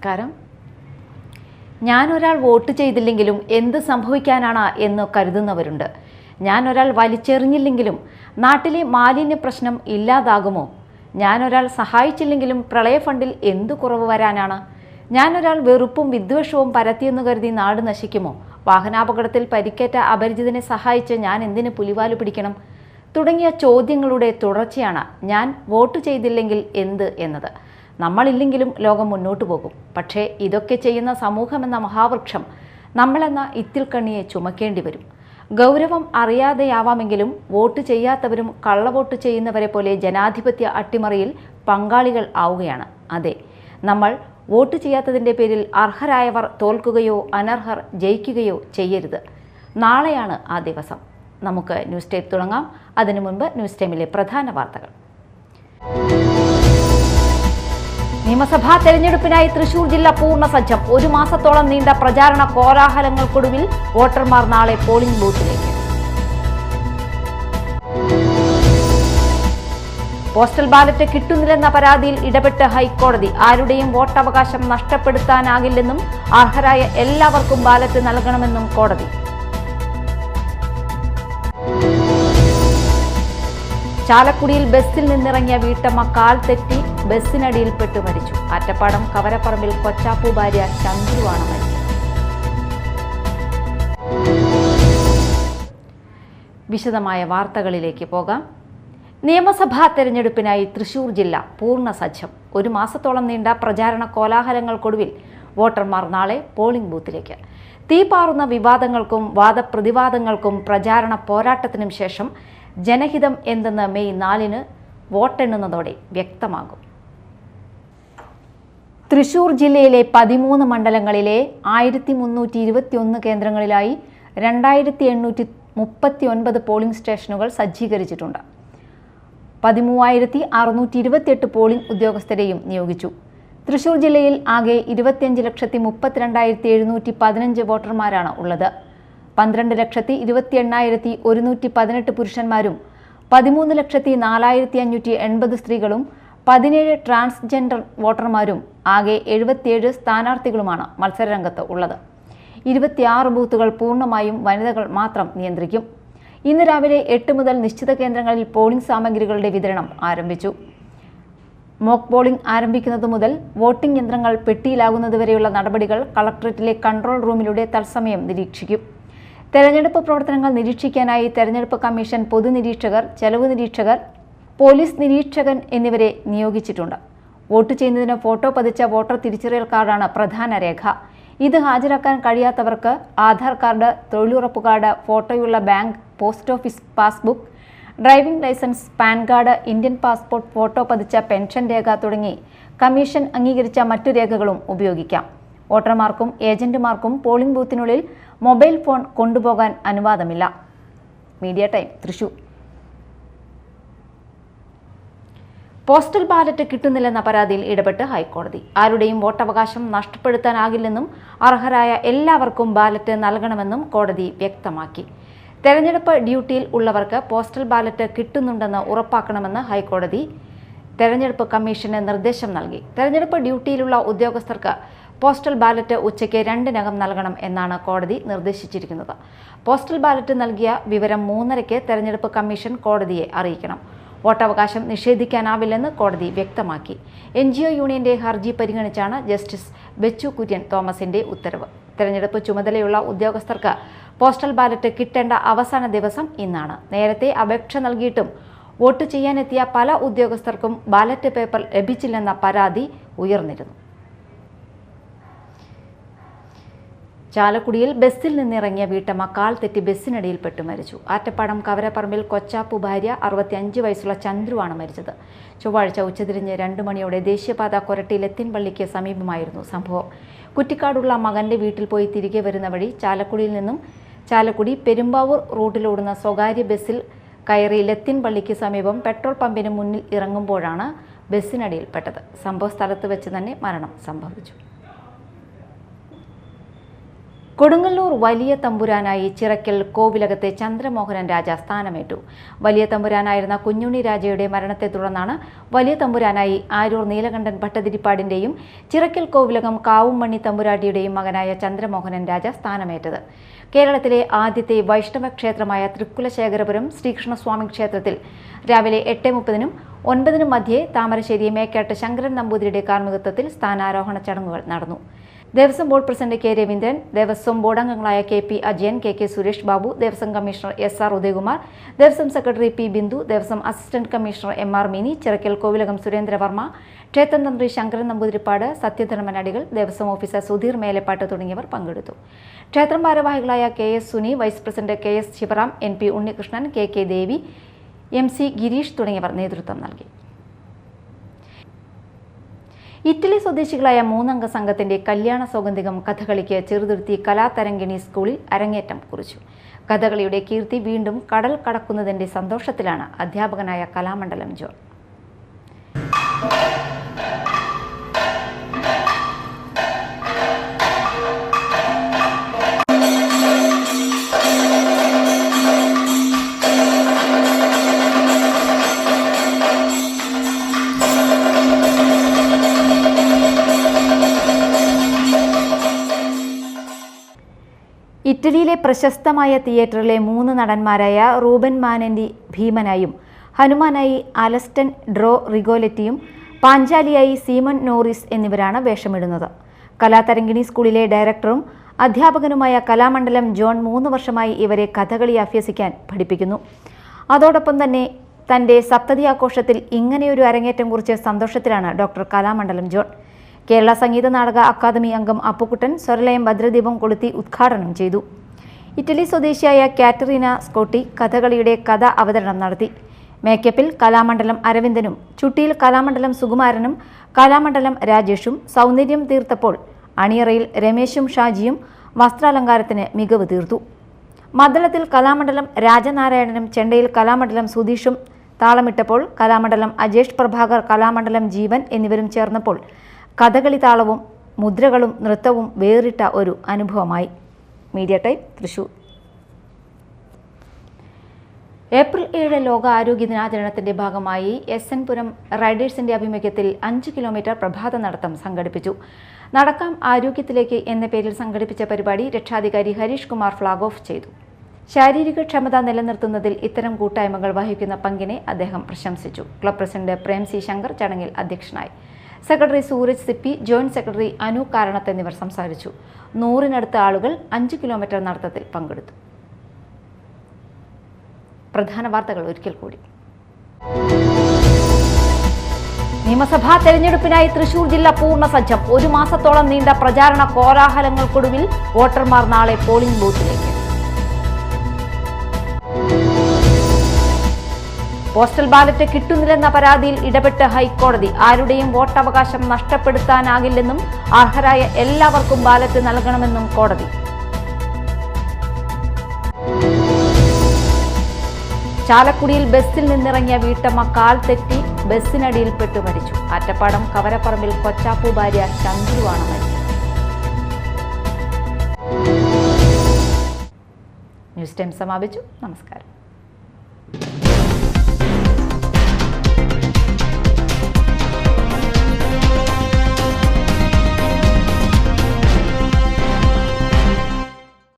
നമസ്കാരം. ഞാനൊരാൾ വോട്ട് ചെയ്തില്ലെങ്കിലും എന്ത് സംഭവിക്കാനാണ് എന്ന് കരുതുന്നവരുണ്ട്. ഞാനൊരാൾ വലിച്ചെറിഞ്ഞില്ലെങ്കിലും നാട്ടിലെ മാലിന്യ പ്രശ്നം ഇല്ലാതാകുമോ? ഞാനൊരാൾ സഹായിച്ചില്ലെങ്കിലും പ്രളയ ഫണ്ടിൽ എന്തു കുറവ് വരാനാണ്? ഞാനൊരാൾ വെറുപ്പും വിദ്വേഷവും പരത്തിയെന്ന് കരുതി നാട് നശിക്കുമോ? വാഹനാപകടത്തിൽ പരിക്കേറ്റ അപരിചിതനെ സഹായിച്ച് ഞാൻ എന്തിന് പുലിവാല് പിടിക്കണം? തുടങ്ങിയ ചോദ്യങ്ങളുടെ തുടർച്ചയാണ് ഞാൻ വോട്ട് ചെയ്തില്ലെങ്കിൽ എന്ത് എന്നത്. നമ്മളില്ലെങ്കിലും ലോകം മുന്നോട്ട് പോകും. പക്ഷേ ഇതൊക്കെ ചെയ്യുന്ന സമൂഹമെന്ന മഹാവൃക്ഷം നമ്മളെന്ന ഇത്തിൽക്കണ്ണിയെ ചുമക്കേണ്ടി വരും. ഗൗരവം അറിയാതെയാവാമെങ്കിലും വോട്ട് ചെയ്യാത്തവരും കള്ളവോട്ട് ചെയ്യുന്നവരെ പോലെ ജനാധിപത്യ അട്ടിമറിയിൽ പങ്കാളികൾ ആവുകയാണ്. അതെ, നമ്മൾ വോട്ട് ചെയ്യാത്തതിൻ്റെ പേരിൽ അർഹരായവർ തോൽക്കുകയോ അനർഹർ ജയിക്കുകയോ ചെയ്യരുത്. നാളെയാണ് ആ ദിവസം. നമുക്ക് ന്യൂസ് ടൈം തുടങ്ങാം. അതിനു മുൻപ് ന്യൂസ് ടൈമിലെ പ്രധാന വാർത്തകൾ. നിയമസഭാ തെരഞ്ഞെടുപ്പിനായി തൃശൂർ ജില്ല പൂർണ്ണ സജ്ജം. ഒരു മാസത്തോളം നീണ്ട പ്രചാരണ കോലാഹലങ്ങൾക്കൊടുവിൽ വോട്ടർമാർ നാളെ പോളിംഗ് ബൂത്തിലേക്ക്. പോസ്റ്റൽ ബാലറ്റ് കിട്ടുന്നില്ലെന്ന പരാതിയിൽ ഇടപെട്ട് ഹൈക്കോടതി. ആരുടെയും വോട്ടവകാശം നഷ്ടപ്പെടുത്താനാകില്ലെന്നും അർഹരായ എല്ലാവർക്കും ബാലറ്റ് നൽകണമെന്നും കോടതി. ചാലക്കുടിയിൽ ബസ്സിൽ നിന്നിറങ്ങിയ വീട്ടമ്മ കാൽ തെറ്റി ബസ്സിനടിയിൽപ്പെട്ടു മരിച്ചു. ആറ്റപ്പാടം കവരപ്പറമ്പിൽ കൊച്ചാപ്പു ഭാര്യ ചന്ദ്രുവാണ് മരിച്ചത്. വിശദമായ വാർത്തകളിലേക്ക് പോകാം. നിയമസഭാ തെരഞ്ഞെടുപ്പിനായി തൃശൂർ ജില്ല പൂർണ്ണ സജ്ജം. ഒരു മാസത്തോളം നീണ്ട പ്രചാരണ കോലാഹലങ്ങൾക്കൊടുവിൽ വോട്ടർമാർ നാളെ പോളിംഗ് ബൂത്തിലേക്ക്. തീപാറുന്ന വിവാദങ്ങൾക്കും വാദപ്രതിവാദങ്ങൾക്കും പ്രചാരണ പോരാട്ടത്തിനും ശേഷം ജനഹിതം എന്തെന്ന് മെയ് 4-ന് വോട്ടെണ്ണുന്നതോടെ വ്യക്തമാകും. തൃശൂർ ജില്ലയിലെ 13 മണ്ഡലങ്ങളിലെ 1321 കേന്ദ്രങ്ങളിലായി 2839 പോളിംഗ് സ്റ്റേഷനുകൾ സജ്ജീകരിച്ചിട്ടുണ്ട്. 13,628 പോളിംഗ് ഉദ്യോഗസ്ഥരെയും നിയോഗിച്ചു. തൃശൂർ ജില്ലയിൽ ആകെ 25,32,715 വോട്ടർമാരാണ് ഉള്ളത്. 12,28,118 പുരുഷന്മാരും 13,04,580 സ്ത്രീകളും 17 ട്രാൻസ്ജെൻഡർ വോട്ടർമാരും ആകെ 77 സ്ഥാനാർത്ഥികളുമാണ് മത്സരരംഗത്ത് ഉള്ളത്. 26 ബൂത്തുകൾ പൂർണ്ണമായും വനിതകൾ മാത്രം നിയന്ത്രിക്കും. ഇന്ന് രാവിലെ 8 മുതൽ നിശ്ചിത കേന്ദ്രങ്ങളിൽ പോളിംഗ് സാമഗ്രികളുടെ വിതരണം ആരംഭിച്ചു. മോക്ക് പോളിംഗ് ആരംഭിക്കുന്നത് മുതൽ വോട്ടിംഗ് യന്ത്രങ്ങൾ പെട്ടിയിലാകുന്നതുവരെയുള്ള നടപടികൾ കളക്ടറേറ്റിലെ കൺട്രോൾ റൂമിലൂടെ തത്സമയം നിരീക്ഷിക്കും. തെരഞ്ഞെടുപ്പ് പ്രവർത്തനങ്ങൾ നിരീക്ഷിക്കാനായി തെരഞ്ഞെടുപ്പ് കമ്മീഷൻ പൊതുനിരീക്ഷകർ, ചെലവ് നിരീക്ഷകർ, പോലീസ് നിരീക്ഷകൻ എന്നിവരെ നിയോഗിച്ചിട്ടുണ്ട്. വോട്ട് ചെയ്യുന്നതിന് ഫോട്ടോ പതിച്ച വോട്ടർ തിരിച്ചറിയൽ കാർഡാണ് പ്രധാന രേഖ. ഇത് ഹാജരാക്കാൻ കഴിയാത്തവർക്ക് ആധാർ കാർഡ്, തൊഴിലുറപ്പ് കാർഡ്, ഫോട്ടോയുള്ള bank, post office passbook, driving licence, PAN card, Indian passport, photo പതിച്ച പെൻഷൻ രേഖ തുടങ്ങി കമ്മീഷൻ അംഗീകരിച്ച മറ്റു രേഖകളും ഉപയോഗിക്കാം. വോട്ടർമാർക്കും ഏജന്റുമാർക്കും പോളിംഗ് ബൂത്തിനുള്ളിൽ മൊബൈൽ ഫോൺ കൊണ്ടുപോകാൻ അനുവാദമില്ല. Media time Thrissur. Postal ballot കിട്ടുന്നില്ലെന്ന പരാതിയിൽ ഇടപെട്ട് ഹൈക്കോടതി. ആരുടെയും വോട്ടവകാശം നഷ്ടപ്പെടുത്താനാകില്ലെന്നും അർഹരായ എല്ലാവർക്കും ബാലറ്റ് നൽകണമെന്നും കോടതി വ്യക്തമാക്കി. തെരഞ്ഞെടുപ്പ് ഡ്യൂട്ടിയിൽ ഉള്ളവർക്ക് പോസ്റ്റൽ ബാലറ്റ് കിട്ടുന്നുണ്ടെന്ന് ഉറപ്പാക്കണമെന്ന് ഹൈക്കോടതി തെരഞ്ഞെടുപ്പ് കമ്മീഷന് നിർദ്ദേശം നൽകി. തെരഞ്ഞെടുപ്പ് ഡ്യൂട്ടിയിലുള്ള ഉദ്യോഗസ്ഥർക്ക് പോസ്റ്റൽ ബാലറ്റ് ഉച്ചയ്ക്ക് 2-നകം നൽകണം എന്നാണ് കോടതി നിർദ്ദേശിച്ചിരിക്കുന്നത്. പോസ്റ്റൽ ബാലറ്റ് നൽകിയ വിവരം 3:30-ക്ക് തെരഞ്ഞെടുപ്പ് കമ്മീഷൻ കോടതിയെ അറിയിക്കണം. വോട്ടവകാശം നിഷേധിക്കാനാവില്ലെന്ന് കോടതി വ്യക്തമാക്കി. NGO യൂണിയന്റെ ഹർജി പരിഗണിച്ചാണ് ജസ്റ്റിസ് ബെച്ചു കുര്യൻ തോമസിന്റെ ഉത്തരവ്. തെരഞ്ഞെടുപ്പ് ചുമതലയുള്ള ഉദ്യോഗസ്ഥർക്ക് പോസ്റ്റൽ ബാലറ്റ് കിട്ടേണ്ട അവസാന ദിവസം ഇന്നാണ്. നേരത്തെ അപേക്ഷ നൽകിയിട്ടും വോട്ട് ചെയ്യാനെത്തിയ പല ഉദ്യോഗസ്ഥർക്കും ബാലറ്റ് പേപ്പർ ലഭിച്ചില്ലെന്ന പരാതി ഉയർന്നിരുന്നു. ചാലക്കുടിയിൽ ബസ്സിൽ നിന്നിറങ്ങിയ വീട്ടമ്മ കാൽ തെറ്റി ബസ്സിനടിയിൽപ്പെട്ട് മരിച്ചു. ആറ്റപ്പാടം കവരപ്പറമ്പിൽ കൊച്ചാപ്പു ഭാര്യ 65 വയസ്സുള്ള ചന്ദ്രുവാണ് മരിച്ചത്. ചൊവ്വാഴ്ച ഉച്ചതിരിഞ്ഞ് 2 മണിയോടെ ദേശീയപാത കൊരട്ടി ലത്തിൻപള്ളിക്ക് സമീപമായിരുന്നു സംഭവം. കുറ്റിക്കാടുള്ള മകന്റെ വീട്ടിൽ പോയി തിരികെ വരുന്ന വഴി ചാലക്കുടിയിൽ നിന്നും ചാലക്കുടി പെരുമ്പാവൂർ റൂട്ടിലോടുന്ന സ്വകാര്യ ബസ്സിൽ കയറി ലത്തിൻപള്ളിക്ക് സമീപം പെട്രോൾ പമ്പിന് മുന്നിൽ ഇറങ്ങുമ്പോഴാണ് ബസ്സിനടിയിൽപ്പെട്ടത്. സംഭവ സ്ഥലത്ത് വെച്ച് തന്നെ മരണം സംഭവിച്ചു. കൊടുങ്ങല്ലൂർ വലിയ തമ്പുരാനായി ചിറക്കൽ കോവിലകത്തെ ചന്ദ്രമോഹനൻ രാജ സ്ഥാനമേറ്റു. വലിയ തമ്പുരാനായിരുന്ന കുഞ്ഞുണ്ണി രാജയുടെ മരണത്തെ തുടർന്നാണ് വലിയ തമ്പുരാനായി ആരൂർ നീലകണ്ഠൻ ഭട്ടതിരിപ്പാടിന്റെയും ചിറക്കൽ കോവിലകം കാവുമണ്ണി തമ്പുരാട്ടിയുടെയും മകനായ ചന്ദ്രമോഹനൻ രാജ സ്ഥാനമേറ്റത്. കേരളത്തിലെ ആദ്യത്തെ വൈഷ്ണവ ക്ഷേത്രമായ തൃക്കുലശേഖരപുരം ശ്രീകൃഷ്ണസ്വാമി ക്ഷേത്രത്തിൽ രാവിലെ 8:30-നും 9-നും മധ്യേ താമരശ്ശേരി മേക്കാട്ട് ശങ്കരൻ നമ്പൂതിരിയുടെ കാർമ്മികത്വത്തിൽ സ്ഥാനാരോഹണ ചടങ്ങുകൾ നടന്നു. Devaswom board president K Raveendran, Devaswom board അംഗങ്ങളായ KP Ajayan, KK Suresh Babu, Devaswom commissioner SR Udayakumar, Devaswom secretary P Bindu, Devaswom assistant commissioner MR Mini, Chirakkal Kovilakam Surendravarma, ക്ഷേത്രം തന്ത്രി ശങ്കരൻ നമ്പൂതിരിപ്പാട്, സത്യധർമ്മൻ അടികൾ, ദേവസ്വം ഓഫീസർ സുധീർ മേലെപ്പാട്ട് തുടങ്ങിയവർ പങ്കെടുത്തു. ക്ഷേത്രം ഭാരവാഹികളായ KS Suni, vice president KS Sivaram, NP Unnikrishnan, KK Devi, MC Girish തുടങ്ങിയവർ നേതൃത്വം നൽകി. ഇറ്റലി സ്വദേശികളായ 3-അംഗ സംഘത്തിന്റെ കല്യാണ സൗഗന്ധികം കഥകളിക്ക് ചെറുതുരുത്തി കലാതരംഗിണി സ്കൂളിൽ അരങ്ങേറ്റം കുറിച്ചു. കഥകളിയുടെ കീർത്തി വീണ്ടും കടൽ കടക്കുന്നതിന്റെ സന്തോഷത്തിലാണ് അധ്യാപകനായ കലാമണ്ഡലം ജോൺ. ഇറ്റലിയിലെ പ്രശസ്തമായ തിയേറ്ററിലെ 3 നടന്മാരായ റൂബൻ മാനന്റി ഭീമനായും, ഹനുമാനായി അലസ്റ്റൻ ഡ്രോ റിഗോലെറ്റിയും, പാഞ്ചാലിയായി സീമൺ നോറിസ് എന്നിവരാണ് വേഷമിടുന്നത്. കലാതരംഗിണി സ്കൂളിലെ ഡയറക്ടറും അധ്യാപകനുമായ കലാമണ്ഡലം ജോൺ 3 വർഷമായി ഇവരെ കഥകളി അഭ്യസിക്കാൻ പഠിപ്പിക്കുന്നു. അതോടൊപ്പം തന്നെ തൻ്റെ സപ്തതി ആഘോഷത്തിൽ ഇങ്ങനെയൊരു അരങ്ങേറ്റം കുറിച്ച് സന്തോഷത്തിലാണ് doctor Kalamandalam John. Kerala Sangeetha Nataka academy അംഗം അപ്പുക്കുട്ടൻ സ്വരലയം ഭദ്രദീപം കൊളുത്തി ഉദ്ഘാടനം ചെയ്തു. ഇറ്റലി സ്വദേശിയായ കാറ്ററീന സ്കോട്ടി കഥകളിയുടെ കഥ അവതരണം നടത്തി. മേക്കപ്പിൽ കലാമണ്ഡലം അരവിന്ദനും, ചുട്ടിയിൽ കലാമണ്ഡലം സുകുമാരനും, കലാമണ്ഡലം രാജേഷും സൗന്ദര്യം തീർത്തപ്പോൾ അണിയറയിൽ രമേശും ഷാജിയും വസ്ത്രാലങ്കാരത്തിന് മികവ് തീർത്തു. മദ്ദളത്തിൽ കലാമണ്ഡലം രാജനാരായണനും, ചെണ്ടയിൽ കലാമണ്ഡലം സുധീഷും താളമിട്ടപ്പോൾ കലാമണ്ഡലം അജേഷ് പ്രഭാകർ, കലാമണ്ഡലം ജീവൻ എന്നിവരും ചേർന്നപ്പോൾ കഥകളി താളവും മുദ്രകളും നൃത്തവും വേറിട്ട ഒരു അനുഭവമായി. Media time, Thrissur. ഏപ്രിൽ 7 ലോക ആരോഗ്യ ദിനാചരണത്തിന്റെ ഭാഗമായി SN പുരം റൈഡേഴ്സിന്റെ ആഭിമുഖ്യത്തിൽ 5 കിലോമീറ്റർ പ്രഭാത നടത്തം സംഘടിപ്പിച്ചു. നടക്കാം ആരോഗ്യത്തിലേക്ക് എന്ന പേരിൽ സംഘടിപ്പിച്ച പരിപാടി രക്ഷാധികാരി ഹരീഷ് കുമാർ ഫ്ലാഗ് ഓഫ് ചെയ്തു. ശാരീരിക ക്ഷമത നിലനിർത്തുന്നതിൽ ഇത്തരം കൂട്ടായ്മകൾ വഹിക്കുന്ന പങ്കിനെ അദ്ദേഹം പ്രശംസിച്ചു. Club president Prem C Shankar ചടങ്ങിൽ അധ്യക്ഷനായി. Secretary Sooraj Sippy, joint secretary Anu Karanath എന്നിവർ സംസാരിച്ചു. 100-നടുത്ത ആളുകൾ 5 കിലോമീറ്റർ നടത്തത്തിൽ പങ്കെടുത്തു. പ്രധാന വാർത്തകൾ ഒരിക്കൽ കൂടി. നിയമസഭാ തെരഞ്ഞെടുപ്പിനായി തൃശൂർ ജില്ല പൂർണ്ണ സജ്ജം. 1 മാസത്തോളം നീണ്ട പ്രചാരണ കോലാഹലങ്ങൾക്കൊടുവിൽ വോട്ടർമാർ നാളെ പോളിംഗ് ബൂത്തിലേക്ക്. പോസ്റ്റൽ ബാലറ്റ് കിട്ടുന്നില്ലെന്ന പരാതിയിൽ ഇടപെട്ട് ഹൈക്കോടതി. ആരുടെയും വോട്ടവകാശം നഷ്ടപ്പെടുത്താനാകില്ലെന്നും അർഹരായ എല്ലാവർക്കും ബാലറ്റ് നൽകണമെന്നും കോടതി. ചാലക്കുടിയിൽ ബസ്സിൽ നിന്നിറങ്ങിയ വീട്ടമ്മ കാൽ തെറ്റി ബസ്സിനടിയിൽപ്പെട്ടു മരിച്ചു. ആറ്റപ്പാടം കവരപ്പറമ്പിൽ കൊച്ചാപ്പു ഭാര്യ ചന്ദ്രുവാണ് മരിച്ചത്. ന്യൂസ് ടൈം സമാപിച്ചു. നമസ്കാരം.